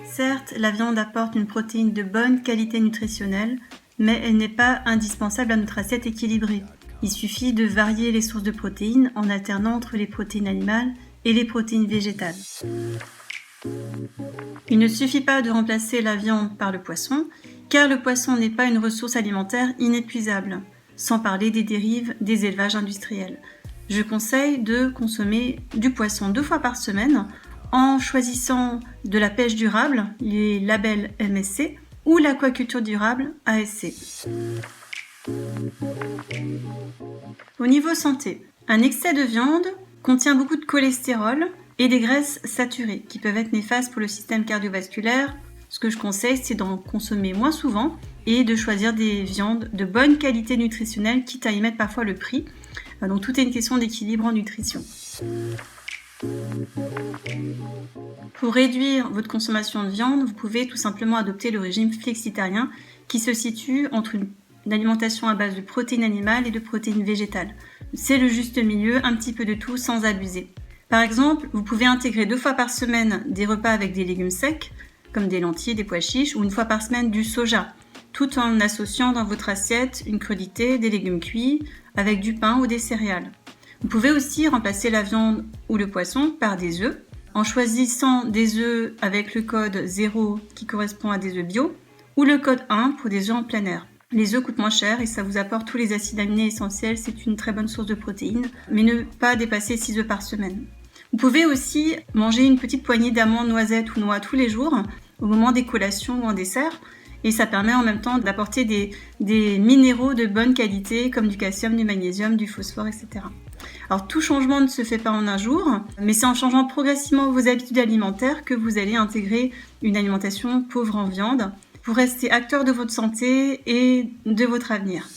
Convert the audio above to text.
Certes, la viande apporte une protéine de bonne qualité nutritionnelle, mais elle n'est pas indispensable à notre assiette équilibrée. Il suffit de varier les sources de protéines en alternant entre les protéines animales et les protéines végétales. Il ne suffit pas de remplacer la viande par le poisson, car le poisson n'est pas une ressource alimentaire inépuisable, sans parler des dérives des élevages industriels. Je conseille de consommer du poisson 2 fois par semaine en choisissant de la pêche durable, les labels MSC, ou l'aquaculture durable ASC. Au niveau santé, un excès de viande contient beaucoup de cholestérol et des graisses saturées qui peuvent être néfastes pour le système cardiovasculaire. Ce que je conseille, c'est d'en consommer moins souvent et de choisir des viandes de bonne qualité nutritionnelle, quitte à y mettre parfois le prix. Donc tout est une question d'équilibre en nutrition. Pour réduire votre consommation de viande, vous pouvez tout simplement adopter le régime flexitarien qui se situe entre une alimentation à base de protéines animales et de protéines végétales. C'est le juste milieu, un petit peu de tout sans abuser. Par exemple, vous pouvez intégrer 2 fois par semaine des repas avec des légumes secs, comme des lentilles, des pois chiches, ou 1 fois par semaine du soja, tout en associant dans votre assiette une crudité, des légumes cuits, avec du pain ou des céréales. Vous pouvez aussi remplacer la viande ou le poisson par des œufs, en choisissant des œufs avec le code 0 qui correspond à des œufs bio, ou le code 1 pour des œufs en plein air. Les œufs coûtent moins cher et ça vous apporte tous les acides aminés essentiels, c'est une très bonne source de protéines, mais ne pas dépasser 6 œufs par semaine. Vous pouvez aussi manger une petite poignée d'amandes, noisettes ou noix tous les jours, au moment des collations ou en dessert, et ça permet en même temps d'apporter des minéraux de bonne qualité comme du calcium, du magnésium, du phosphore, etc. Alors tout changement ne se fait pas en un jour, mais c'est en changeant progressivement vos habitudes alimentaires que vous allez intégrer une alimentation pauvre en viande pour rester acteur de votre santé et de votre avenir.